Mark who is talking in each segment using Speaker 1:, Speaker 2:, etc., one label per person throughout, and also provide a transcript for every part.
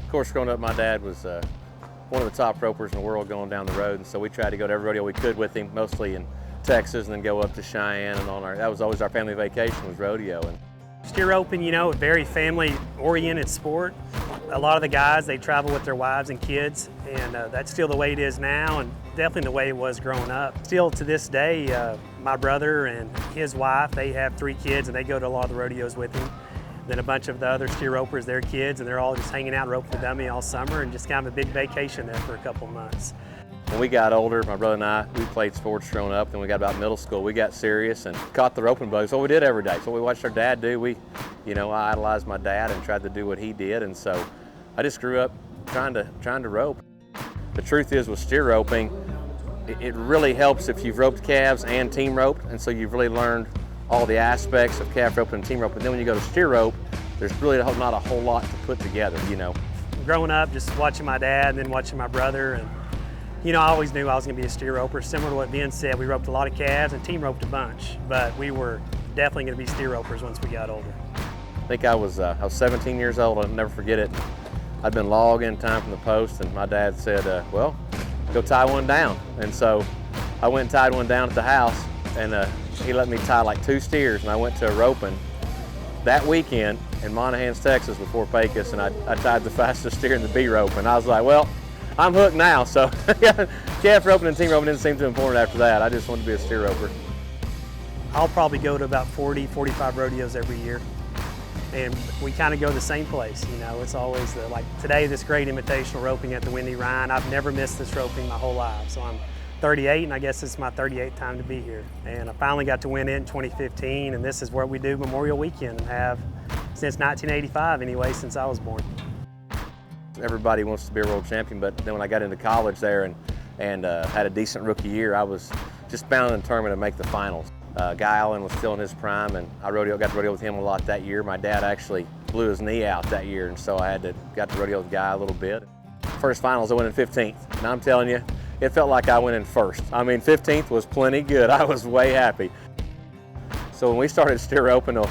Speaker 1: Of course, growing up, my dad was one of the top ropers in the world going down the road, and so we tried to go to every rodeo we could with him, mostly in Texas, and then go up to Cheyenne, and that was always our family vacation, was rodeo. And
Speaker 2: steer roping, you know, a very family-oriented sport. A lot of the guys, they travel with their wives and kids, and that's still the way it is now, and definitely the way it was growing up. Still to this day, my brother and his wife, they have 3 kids, and they go to a lot of the rodeos with him. Then a bunch of the other steer ropers, their kids, and they're all just hanging out roping the dummy all summer, and just kind of a big vacation there for a couple months.
Speaker 1: When we got older, my brother and I, we played sports growing up. Then we got about middle school, we got serious and caught the roping bug. It's what we did every day. It's what we watched our dad do. I idolized my dad and tried to do what he did, and so I just grew up trying to rope. The truth is, with steer roping, it really helps if you've roped calves and team roped, and so you've really learned all the aspects of calf rope and team rope. And then when you go to steer rope, there's really not a whole lot to put together, you know.
Speaker 2: Growing up, just watching my dad and then watching my brother, and you know, I always knew I was going to be a steer roper. Similar to what Ben said, we roped a lot of calves and team roped a bunch, but we were definitely going to be steer ropers once we got older.
Speaker 1: I think I was 17 years old. I'll never forget it. I'd been logging time from the post, and my dad said, well, go tie one down. And so I went and tied one down at the house, and he let me tie like 2 steers, and I went to a roping that weekend in Monahans, Texas, before Pecos, and I tied the fastest steer in the B rope, and I was like, well, I'm hooked now. So calf roping and team roping didn't seem too important after that. I just wanted to be a steer roper.
Speaker 2: I'll probably go to about 40, 45 rodeos every year, and we kind of go to the same place. You know, it's always like today, this great invitational roping at the Windy Rhine. I've never missed this roping my whole life, so I'm 38, and I guess it's my 38th time to be here. And I finally got to win it in 2015, and this is where we do Memorial Weekend, and have since 1985 anyway, since I was born.
Speaker 1: Everybody wants to be a world champion, but then when I got into college there and had a decent rookie year, I was just bound and determined to make the finals. Guy Allen was still in his prime, and I got to rodeo with him a lot that year. My dad actually blew his knee out that year, and so I got to rodeo with Guy a little bit. First finals, I went in 15th, and I'm telling you, it felt like I went in first. I mean, 15th was plenty good. I was way happy. So when we started steer roping,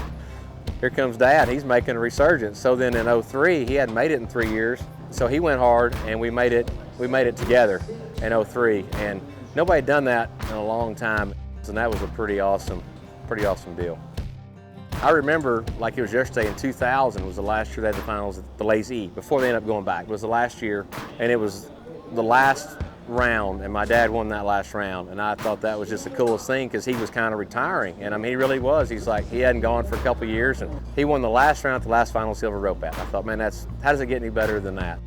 Speaker 1: here comes Dad. He's making a resurgence. So then in 03, he hadn't made it in 3 years. So he went hard, and we made it together in 03. And nobody had done that in a long time. And that was a pretty awesome deal. I remember like it was yesterday, in 2000 was the last year they had the finals at the Lazy E, before they ended up going back. It was the last year, and it was the last round, and my dad won that last round, and I thought that was just the coolest thing, because he was kind of retiring, and I mean, he really was. He's like, he hadn't gone for a couple of years, and he won the last round at the last final silver rope at. I thought, man, how does it get any better than that?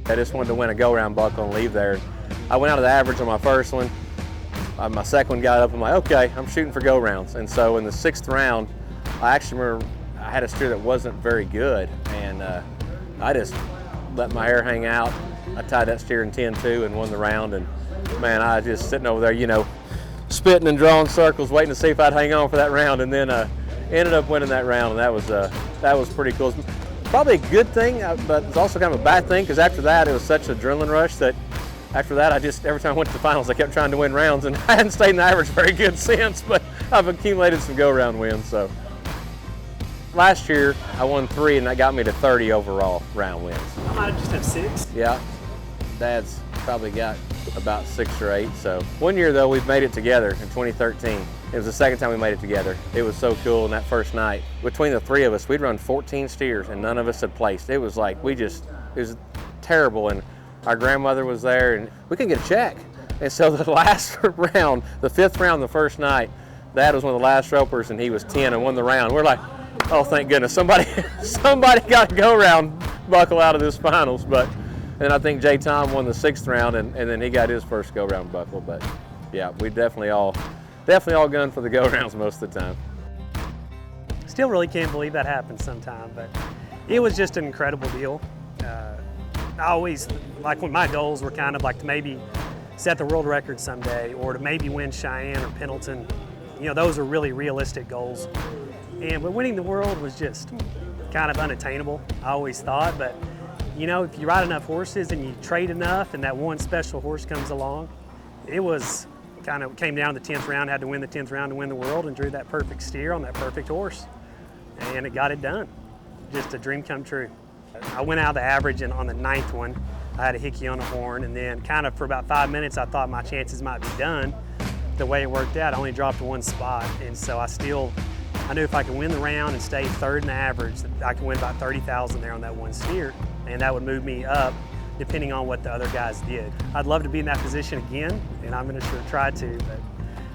Speaker 1: I just wanted to win a go-round buckle and leave there. I went out of the average on my first one. My second one got up, I'm like, okay, I'm shooting for go-rounds. And so in the 6th round, I actually remember I had a steer that wasn't very good, and I just let my hair hang out. I tied that steer in 10-2 and won the round, and man, I was just sitting over there, you know, spitting and drawing circles, waiting to see if I'd hang on for that round, and then ended up winning that round, and that was pretty cool. It's probably a good thing, but it's also kind of a bad thing, because after that, it was such an adrenaline rush that after that, every time I went to the finals, I kept trying to win rounds, and I hadn't stayed in the average very good since, but I've accumulated some go-round wins, so. Last year, I won 3, and that got me to 30 overall round wins.
Speaker 2: I might just have 6.
Speaker 1: Yeah, Dad's probably got about 6 or 8. So one year though, we've made it together in 2013. It was the second time we made it together. It was so cool. And that first night, between the 3 of us, we'd run 14 steers, and none of us had placed. It was like, it was terrible. And our grandmother was there, and we couldn't get a check. And so the last round, the 5th round, the first night, Dad was one of the last ropers, and he was 10 and won the round. We're like, oh, thank goodness, somebody got a go-round buckle out of this finals. But then I think Jay Tom won the 6th round, and then he got his first go-round buckle. But yeah, we definitely all gun for the go-rounds most of the time.
Speaker 2: Still really can't believe that happened sometime, but it was just an incredible deal. I always, like, when my goals were kind of like to maybe set the world record someday, or to maybe win Cheyenne or Pendleton. You know, those are really realistic goals. But winning the world was just kind of unattainable, I always thought. But, you know, if you ride enough horses and you trade enough and that one special horse comes along, it was kind of came down to the 10th round, had to win the 10th round to win the world, and drew that perfect steer on that perfect horse. And it got it done. Just a dream come true. I went out of the average, and on the 9th one, I had a hickey on the horn, and then kind of for about 5 minutes, I thought my chances might be done. The way it worked out, I only dropped one spot, and so I knew if I could win the round and stay third in the average, that I could win about 30,000 there on that one steer, and that would move me up depending on what the other guys did. I'd love to be in that position again, and I'm gonna sure try to, but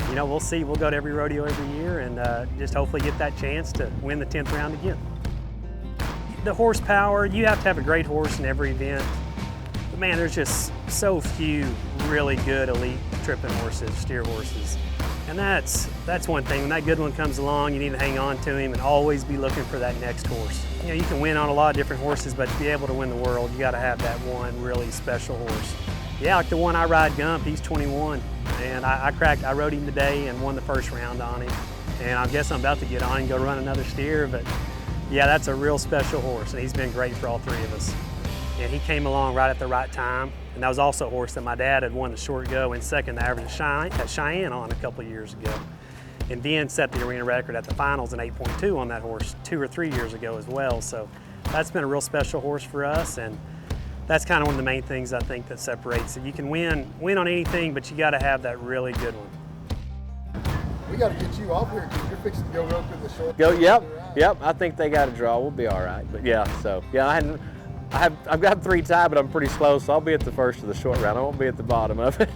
Speaker 2: you know, we'll see. We'll go to every rodeo every year and just hopefully get that chance to win the 10th round again. The horsepower, you have to have a great horse in every event. But man, there's just so few really good elite tripping horses, steer horses. And that's one thing. When that good one comes along, you need to hang on to him and always be looking for that next horse. You know, you can win on a lot of different horses, but to be able to win the world, you got to have that one really special horse. Yeah, like the one I ride, Gump, he's 21. And I rode him today and won the first round on him. And I guess I'm about to get on and go run another steer, but yeah, that's a real special horse, and he's been great for all three of us. And he came along right at the right time, and that was also a horse that my dad had won the short go in second average at Cheyenne on a couple of years ago. And then set the arena record at the finals in 8.2 on that horse 2 or 3 years ago as well. So that's been a real special horse for us, and that's kind of one of the main things I think that separates it. You can win on anything, but you got to have that really good one.
Speaker 3: We got to get you off here because you're fixing to go rope in the short.
Speaker 1: Yep. I think they got a draw. We'll be all right. But yeah, so yeah, I've got 3 tied, but I'm pretty slow, so I'll be at the first of the short round. I won't be at the bottom of it.